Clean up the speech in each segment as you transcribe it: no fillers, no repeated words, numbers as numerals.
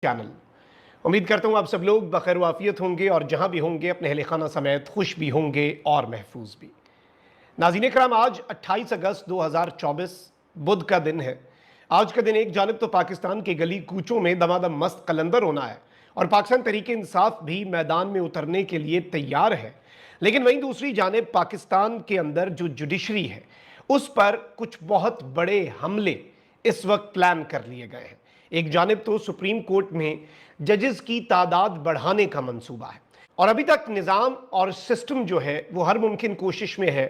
Channel. उम्मीद करता हूँ आप सब लोग बखैर वाफियत होंगे और जहाँ भी होंगे अपने अहले खाना समेत खुश भी होंगे और महफूज भी। नाज़रीन कराम, आज 28 अगस्त 2024 बुध का दिन है। आज का दिन एक जानिब तो पाकिस्तान के गली कूचों में दमादम मस्त कलंदर होना है और पाकिस्तान तहरीक इंसाफ भी मैदान में उतरने के लिए तैयार है, लेकिन वहीं दूसरी जानिब पाकिस्तान के अंदर जो जुडिशरी है उस पर कुछ बहुत बड़े हमले इस वक्त प्लान कर लिए गए हैं। एक जानिब तो सुप्रीम कोर्ट में जजेस की तादाद बढ़ाने का मंसूबा है और अभी तक निज़ाम और सिस्टम जो है वो हर मुमकिन कोशिश में है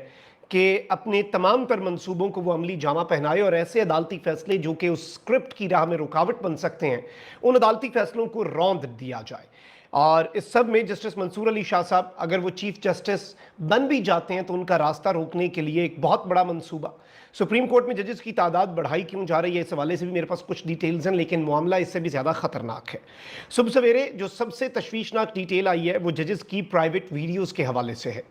कि अपने तमाम तर मंसूबों को वो अमली जामा पहनाए और ऐसे अदालती फैसले जो कि उस स्क्रिप्ट की राह में रुकावट बन सकते हैं उन अदालती फैसलों को रौंद दिया जाए। और इस सब में जस्टिस मंसूर अली शाह साहब अगर वो चीफ जस्टिस बन भी जाते हैं तो उनका रास्ता रोकने के लिए एक बहुत बड़ा मंसूबा। सुप्रीम कोर्ट में जजेस की तादाद बढ़ाई क्यों जा रही है, इस हवाले से भी मेरे पास कुछ डिटेल्स हैं, लेकिन मामला इससे भी ज़्यादा खतरनाक है। सुबह सवेरे जो सबसे तशवीशनाक डिटेल आई है वो जजेस की प्राइवेट वीडियोज़ के हवाले से है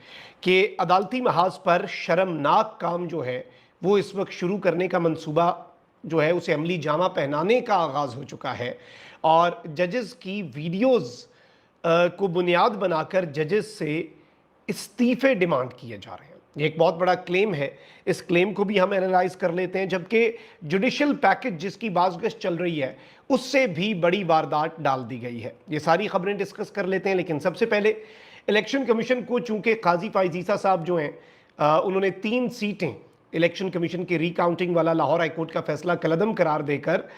कि अदालती महाज पर शर्मनाक काम जो है वो इस वक्त शुरू करने का मंसूबा जो है उसे अमली जामा पहनाने का आगाज़ हो चुका है और जजेस की वीडियोज़ को बुनियाद बनाकर जजेस से इस्तीफे डिमांड किए जा रहे हैं। ये एक बहुत बड़ा क्लेम है, इस क्लेम को भी हम एनालाइज कर लेते हैं। जबकि जुडिशल पैकेज जिसकी बाज़गश्त चल रही है उससे भी बड़ी वारदात डाल दी गई है। ये सारी खबरें डिस्कस कर लेते हैं, लेकिन सबसे पहले इलेक्शन कमीशन को चूंकि काजी फायजीसा साहब जो हैं उन्होंने 3 सीटें इलेक्शन कमीशन की रिकाउंटिंग वाला लाहौर हाईकोर्ट का फैसला कलअदम करार देकर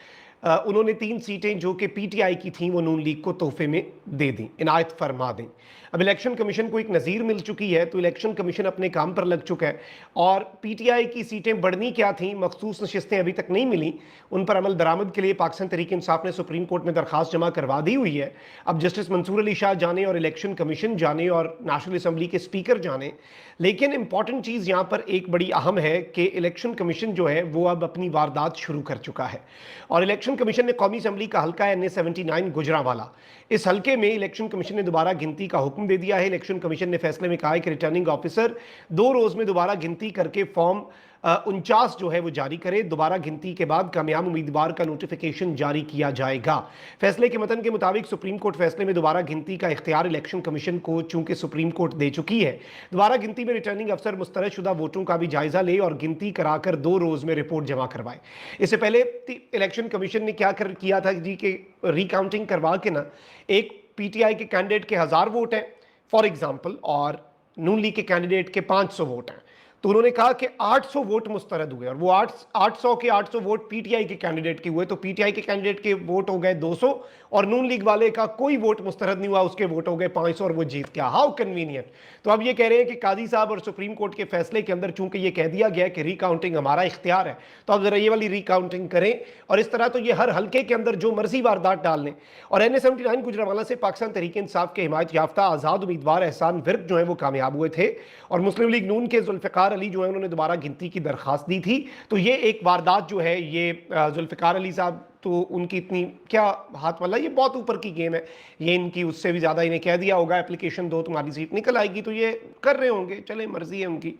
उन्होंने 3 सीटें जो कि पीटीआई की थीं वो नून लीग को तोहफे में दे दी, इनायत फरमा दें। अब इलेक्शन कमीशन को एक नज़ीर मिल चुकी है तो इलेक्शन कमीशन अपने काम पर लग चुका है और पीटीआई की सीटें बढ़नी क्या थीं, मखसूस नशिस्तें अभी तक नहीं मिली, उन पर अमल दरामद के लिए पाकिस्तान तहरीक इंसाफ ने सुप्रीम कोर्ट में दरखास्त जमा करवा दी हुई है। अब जस्टिस मंसूर अली शाह जाने और इलेक्शन कमीशन जाने और नेशनल असम्बली के स्पीकर जाने, लेकिन इंपॉर्टेंट चीज़ यहाँ पर एक बड़ी अहम है कि इलेक्शन कमीशन जो है वो अब अपनी वारदात शुरू कर चुका है और इलेक्शन कमीशन ने कौमी असम्बली का हल्का है NA-79 गुजरांवाला, इस हल्के में इलेक्शन कमीशन ने दोबारा गिनती का हुक्म दे दिया है। इलेक्शन कमीशन ने फैसले में कहा है कि रिटर्निंग ऑफिसर 2 रोज में दोबारा गिनती करके फॉर्म 49 जो है वो जारी करे। दोबारा गिनती के बाद कामयाब उम्मीदवार का नोटिफिकेशन जारी किया जाएगा। फैसले के मतन के मुताबिक सुप्रीम कोर्ट फैसले में दोबारा गिनती का इख्तियार इलेक्शन कमीशन को चूंकि सुप्रीम कोर्ट दे चुकी है, दोबारा गिनती में रिटर्निंग अफसर मुस्तरद शुदा वोटों का भी जायजा ले और गिनती कराकर 2 रोज में रिपोर्ट जमा करवाए। इससे पहले इलेक्शन कमीशन ने क्या किया था जी कि रिकाउंटिंग करवा के ना एक पीटीआई के कैंडिडेट के 1000 वोट हैं फॉर एग्जांपल और नून लीग के कैंडिडेट के 500 वोट हैं, तो उन्होंने कहा कि 800 वोट मुस्तरद हुए और वो 800 के 800 वोट पीटीआई के कैंडिडेट के हुए, तो पीटीआई के कैंडिडेट के वोट हो गए 200 और नून लीग वाले का कोई वोट मुस्तरद नहीं हुआ, उसके वोट हो गए 500 और वो जीत गया। How convenient. तो अब ये कह रहे हैं कि काजी साहब और सुप्रीम कोर्ट के फैसले के अंदर चूंकि ये कह दिया गया कि रिकाउंटिंग हमारा इख्तियार है, तो अब जरा ये वाली रिकाउंटिंग करें और इस तरह तो ये हर हल्के के अंदर जो मर्जी वारदात डाल लें। और NA-79 गुजरांवाला से पाकिस्तान तहरीक इंसाफ के हिमायत याफ्ता आज़ाद उम्मीदवार एहसान विर्क जो है वो कामयाब हुए थे और मुस्लिम लीग नून के जुल्फ़िकार अली जो है उन्होंने दोबारा गिनती की दरखास्त दी थी। तो ये एक वारदात जो है ये जुल्फ़िकार अली साहब तो उनकी इतनी क्या हाथ वाला, ये बहुत ऊपर की गेम है, ये इनकी उससे भी ज़्यादा इन्हें कह दिया होगा एप्लीकेशन दो तुम्हारी सीट निकल आएगी, तो ये कर रहे होंगे, चले मर्जी है उनकी।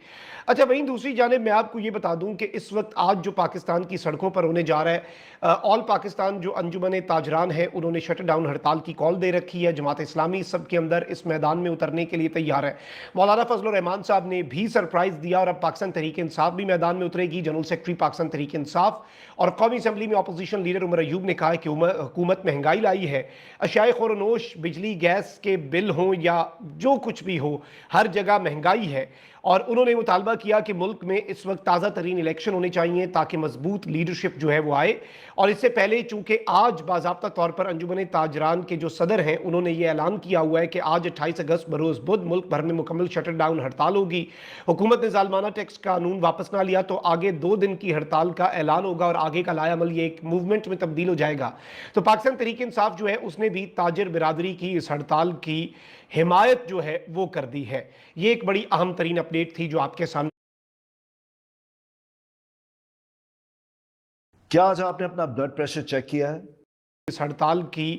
अच्छा, वहीं दूसरी जानिब मैं आपको ये बता दूं कि इस वक्त आज जो पाकिस्तान की सड़कों पर होने जा रहा है, ऑल पाकिस्तान जो अंजुमन ताजरान है उन्होंने शट डाउन हड़ताल की कॉल दे रखी है। जमात इस्लामी सब के अंदर इस मैदान में उतरने के लिए तैयार है। मौलाना फजल रहमान साहब ने भी सरप्राइज दिया और अब पाकिस्तान तहरीक इंसाफ भी मैदान में उतरेगी। जनरल सेक्रेटरी पाकिस्तान तहरीक इंसाफ और कौमी असम्बली में अपोजिशन लीडर उमर अयूब ने कहा कि हुकूमत महंगाई लाई है, अशियाए ख़ोर-ओ-नोश, बिजली गैस के बिल हों या जो कुछ भी हो, हर जगह महंगाई है और उन्होंने मुतालबा किया कि मुल्क में इस वक्त ताज़ा तरीन इलेक्शन होने चाहिए ताकि मजबूत लीडरशिप जो है वो आए। और इससे पहले चूंकि आज बाज़ाब्ता तौर पर अंजुमन ताजरान के जो सदर हैं उन्होंने ये ऐलान किया हुआ है कि आज 28 अगस्त बरोज़ बुध मुल्क भर में मुकम्मल शटर डाउन हड़ताल होगी। हुकूमत ने ज़ालमाना टैक्स कानून वापस ना लिया तो आगे 2 दिन की हड़ताल का ऐलान होगा और आगे का लायामल ये एक मूवमेंट में तब्दील हो जाएगा। तो पाकिस्तान तहरीक इंसाफ जो है उसने भी ताजिर बिरादरी की इस हड़ताल की हिमायत जो है वो कर दी है। ये एक बड़ी अहम तरीन अपडेट थी जो आपके सामने। क्या आज आपने अपना ब्लड प्रेशर चेक किया है? इस हड़ताल की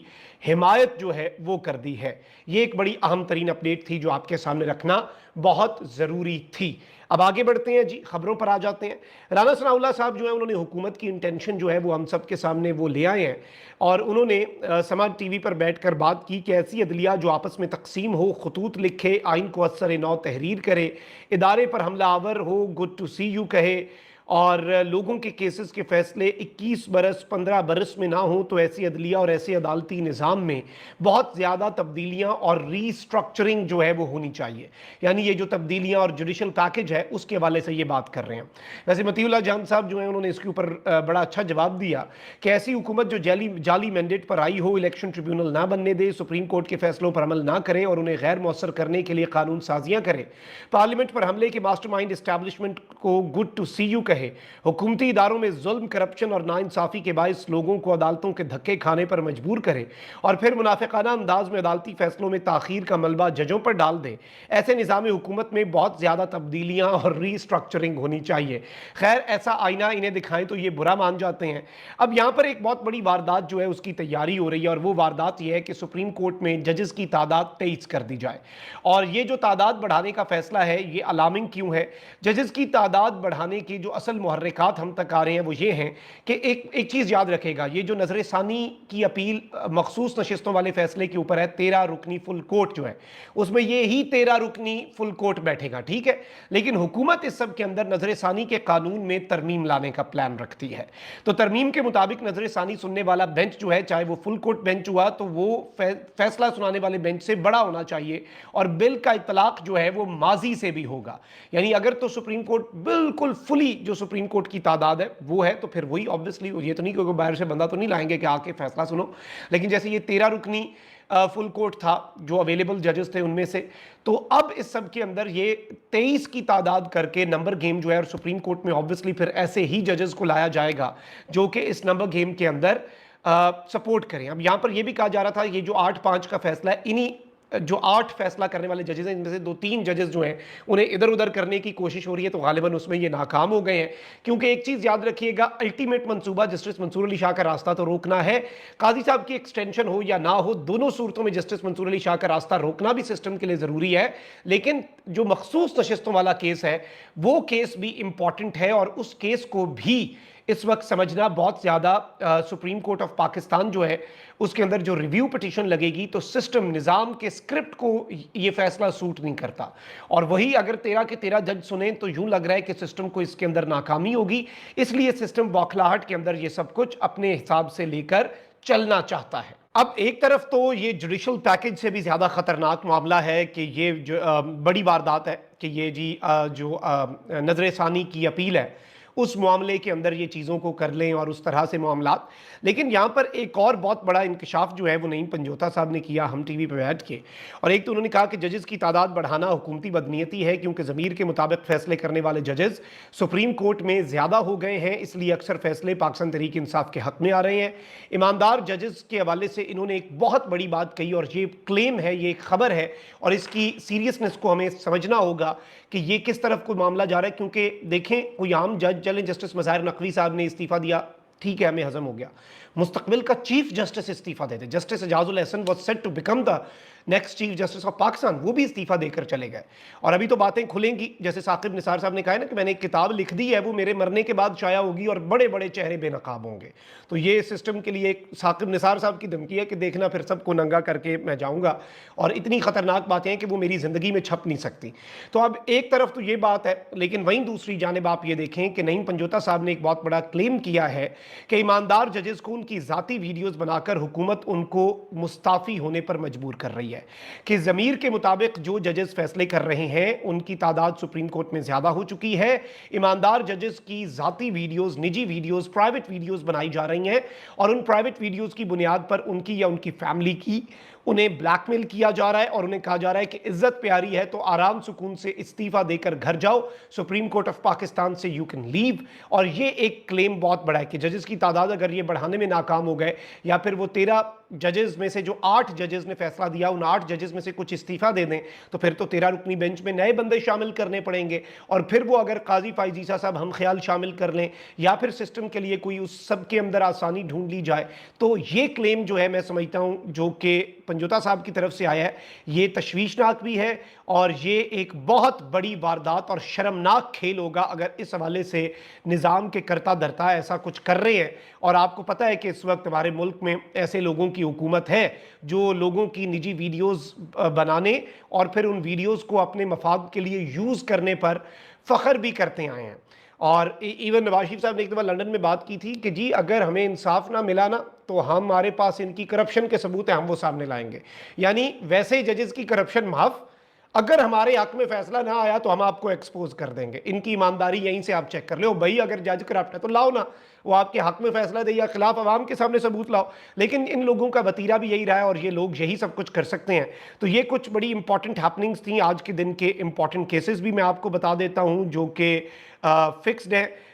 हिमायत जो है वो कर दी है। ये एक बड़ी अहम तरीन अपडेट थी जो आपके सामने रखना बहुत ज़रूरी थी। अब आगे बढ़ते हैं जी, खबरों पर आ जाते हैं। राना सनाउल्लाह साहब जो है उन्होंने हुकूमत की इंटेंशन जो है वो हम सब के सामने वो ले आए हैं और उन्होंने समाज टीवी पर बैठकर बात की कि ऐसी अदलिया जो आपस में तकसीम हो, खतूत लिखे, आइन को असर नौ तहरीर करे, इदारे पर हमला आवर हो, गुड टू सी यू कहे और लोगों के केसेस के फैसले 21 बरस 15 बरस में ना हो, तो ऐसी अदलिया और ऐसे अदालती निज़ाम में बहुत ज़्यादा तब्दीलियाँ और रीस्ट्रक्चरिंग जो है वो होनी चाहिए। यानी ये जो तब्दीलियाँ और जुडिशल पैकेज है उसके हवाले से ये बात कर रहे हैं। वैसे मतीउल्लाह जान साहब जो हैं उन्होंने इसके ऊपर बड़ा अच्छा जवाब दिया कि ऐसी हुकूमत जो जाली मैंडेट पर आई हो, इलेक्शन ट्रिब्यूनल ना बनने दे, सुप्रीम कोर्ट के फैसलों पर अमल ना करे और उन्हें गैर मौसर करने के लिए कानून साजियाँ करे, पार्लियामेंट पर हमले के मास्टरमाइंड एस्टैब्लिशमेंट को गुड टू सी यू कहे, हुकूमती इदारों में जुल्म, करप्शन और नाइंसाफी के बायस लोगों को अदालतों के धक्के खाने पर मजबूर करे और फिर मुनाफिकाना अंदाज में अदालती फैसलों में ताखीर का मलबा जजों पर डाल दे, ऐसे निज़ाम हुकूमत में बहुत ज़्यादा तब्दीलियाँ और रीस्ट्रक्चरिंग होनी चाहिए। खैर, ऐसा आईना इन्हें दिखाएं तो ये बुरा मान जाते हैं। अब यहाँ पर एक बहुत बड़ी वारदात जो है उसकी तैयारी हो रही है और वो वारदात ये है कि सुप्रीम कोर्ट में जजेस की तादाद 23 कर दी जाए। और ये जो तादाद बढ़ाने का फैसला है ये अलार्मिंग क्यों है? जजेस की तादाद बढ़ाने की जो असल मुहर्रिकात हम तक आ रहे हैं वो ये हैं कि एक चीज़ याद रखेगा, ये जो नजर सानी की अपील मखसूस नशिस्तों वाले फैसले के ऊपर है, 13 रुकनी फुल कोर्ट जो है उसमें ये ही 13 रुकनी फुल कोर्ट बैठेगा, ठीक है। लेकिन हुकूमत इस सब के अंदर नजर सानी के कानून में तरमीम लाने का प्लान रखती है। तो तरमीम के मुताबिक नजर सानी सुनने वाला बेंच जो है, चाहे वो फुल कोर्ट बेंच हुआ तो वो फैसला सुनाने वाले बेंच से बड़ा होना चाहिए और बिल का इतलाक जो है वो माजी से भी होगा। यानी अगर तो सुप्रीम कोर्ट बिल्कुल फुली जो सुप्रीम कोर्ट की तादाद है वो है तो फिर वही ऑब्वियसली, ये तो नहीं क्योंकि बाहर से बंदा तो नहीं लाएंगे कि आके फैसला सुनो। लेकिन जैसे ये 13 रुकनी फुल कोर्ट था जो अवेलेबल जजेस थे उनमें से, तो अब इस सब के अंदर ये 23 की तादाद करके नंबर गेम जो है, और सुप्रीम कोर्ट में ऑब्वियसली फिर ऐसे ही जजेस को लाया जाएगा जो कि इस नंबर गेम के अंदर सपोर्ट करें। अब यहां पर यह भी कहा जा रहा था ये जो 8-5 का फैसला है, इन्हीं जो 8 फैसला करने वाले जजेस हैं इनमें से 2-3 जजेस जो हैं उन्हें इधर उधर करने की कोशिश हो रही है, तो गालिबन उसमें ये नाकाम हो गए हैं। क्योंकि एक चीज़ याद रखिएगा, अल्टीमेट मंसूबा जस्टिस मंसूर अली शाह का रास्ता तो रोकना है। काजी साहब की एक्सटेंशन हो या ना हो, दोनों सूरतों में जस्टिस मंसूर अली शाह का रास्ता रोकना भी सिस्टम के लिए ज़रूरी है। लेकिन जो मखसूस नशिस्तों वाला केस है वो केस भी इंपॉर्टेंट है और उस केस को भी इस वक्त समझना बहुत ज़्यादा सुप्रीम कोर्ट ऑफ पाकिस्तान जो है उसके अंदर जो रिव्यू पिटीशन लगेगी तो सिस्टम निज़ाम के स्क्रिप्ट को ये फैसला सूट नहीं करता। और वही अगर 13 के 13 जज सुने तो यूं लग रहा है कि सिस्टम को इसके अंदर नाकामी होगी, इसलिए सिस्टम बौखलाहट के अंदर ये सब कुछ अपने हिसाब से लेकर चलना चाहता है। अब एक तरफ तो ये जुडिशल पैकेज से भी ज़्यादा ख़तरनाक मामला है कि ये जो बड़ी वारदात है कि ये जी जो नजर सानी की अपील है उस मामले के अंदर ये चीज़ों को कर लें और उस तरह से मामलात। लेकिन यहाँ पर एक और बहुत बड़ा इंकशाफ जो है वो नईम पंजोता साहब ने किया हम टीवी पर बैठ के, और एक तो उन्होंने कहा कि जजेस की तादाद बढ़ाना हुकूमती बदनीयती है क्योंकि ज़मीर के मुताबिक फैसले करने वाले जजेस सुप्रीम कोर्ट में ज़्यादा हो गए हैं, इसलिए अक्सर फैसले पाकिस्तान तहरीक इंसाफ के हक़ में आ रहे हैं। ईमानदार जजेस के हवाले से इन्होंने एक बहुत बड़ी बात कही और ये क्लेम है, ये एक खबर है और इसकी सीरियसनेस को हमें समझना होगा कि ये किस तरफ को मामला जा रहा है। क्योंकि देखें, कोई आम जज, चलें जस्टिस मज़ाहिर नकवी साहब ने इस्तीफ़ा दिया, ठीक है, हमें हजम हो गया। मुस्तकबिल का चीफ जस्टिस इस्तीफा देते, justice Ijazul Ahsan was set to become the next chief justice of Pakistan, वो भी इस्तीफा देकर चले गए। और अभी तो बातें खुलेंगी, जैसे साकिब निसार साहब ने कहा है ना कि मैंने एक किताब लिख दी है, वो मेरे मरने के बाद शाया होगी और बड़े बड़े चेहरे बेनकाब होंगे। तो ये सिस्टम के लिए एक साकिब निसार साहब की धमकी है कि देखना फिर सबको नंगा करके मैं जाऊँगा, और इतनी ख़तरनाक बातें हैं कि वो मेरी ज़िंदगी में छप नहीं सकती। तो अब एक तरफ तो ये बात है, लेकिन वहीं दूसरी जानिब आप ये देखें कि नईम पंजोता साहब ने एक बहुत बड़ा क्लेम किया है कि ईमानदार जजेस को उनकी ज़ाती वीडियोज़ बनाकर हुकूमत उनको मुस्ताफ़ी होने पर मजबूर कर रही है कि ज़मीर के मुताबिक जो जजेस फैसले कर रहे हैं उनकी तादाद सुप्रीम कोर्ट में ज़्यादा हो चुकी है। ईमानदार जजेस की ज़ाती वीडियोज़, निजी वीडियोज़, प्राइवेट वीडियोज़ बनाई जा रही हैं और उन प्राइवेट वीडियोज़ की बुनियाद पर उनकी या उनकी फैमिली की उन्हें ब्लैकमेल किया जा रहा है और उन्हें कहा जा रहा है कि इज्जत प्यारी है तो आराम सुकून से इस्तीफा देकर घर जाओ, सुप्रीम कोर्ट ऑफ पाकिस्तान से यू कैन लीव। और ये एक क्लेम बहुत बड़ा है कि जजेस की तादाद अगर ये बढ़ाने में नाकाम हो गए या फिर वो 13 जजेस में से जो 8 जजेस ने फैसला दिया, उन 8 जजेस में से कुछ इस्तीफा दे दें तो फिर तो 13 रुकनी बेंच में नए बंदे शामिल करने पड़ेंगे, और फिर वो अगर काजी फाइजीसा साहब हम ख्याल शामिल कर लें या फिर सिस्टम के लिए कोई उस सब के अंदर आसानी ढूंढ ली जाए, तो ये क्लेम जो है मैं समझता हूं जो कि पंजोता साहब की तरफ से आया है, ये तशवीशनाक भी है और ये एक बहुत बड़ी वारदात और शर्मनाक खेल होगा अगर इस हवाले से निज़ाम के करता धरता ऐसा कुछ कर रहे हैं। और आपको पता है कि इस वक्त हमारे मुल्क में ऐसे लोगों की हुकूमत है जो लोगों की निजी वीडियोस बनाने और फिर उन वीडियोस को अपने मफाद के लिए यूज़ करने पर फ़ख्र भी करते आए हैं। और इवन नवाज शरीफ साहब ने एक दफ़ा लंदन में बात की थी कि जी अगर हमें इंसाफ ना मिला ना तो हमारे पास इनकी करप्शन के सबूत हैं, हम वो सामने लाएंगे। यानी वैसे जजेस की करप्शन माफ, अगर हमारे हक में फैसला ना आया तो हम आपको एक्सपोज कर देंगे। इनकी ईमानदारी यहीं से आप चेक कर लो भाई, अगर जज करप्ट है तो लाओ ना, वो आपके हक में फैसला दे या खिलाफ आवाम के सामने सबूत लाओ। लेकिन इन लोगों का वतीरा भी यही रहा है और ये लोग यही सब कुछ कर सकते हैं। तो ये कुछ बड़ी इंपॉर्टेंट हैपनिंग्स थी आज के दिन के। इंपॉर्टेंट केसेस भी मैं आपको बता देता हूं जो कि फिक्स्ड है।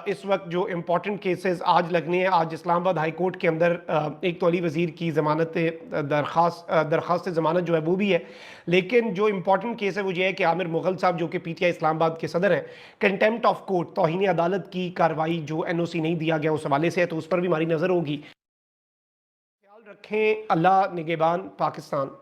इस वक्त जो इम्पॉर्टेंट केसेस आज लगने हैं, आज इस्लामाबाद हाई कोर्ट के अंदर एक तो अली वज़ीर की ज़मानत दरख्वास्त ज़मानत जो है वो भी है। लेकिन जो इम्पॉर्टेंट केस है वो ये है कि आमिर मुग़ल साहब जो कि पीटीआई इस्लामाबाद के सदर हैं, कंटेम्प्ट ऑफ कोर्ट, तौहीन अदालत की कार्रवाई जो एनओसी नहीं दिया गया उस हवाले से है, तो उस पर भी हमारी नज़र होगी। ख्याल रखें। अल्लाह निगहबान पाकिस्तान।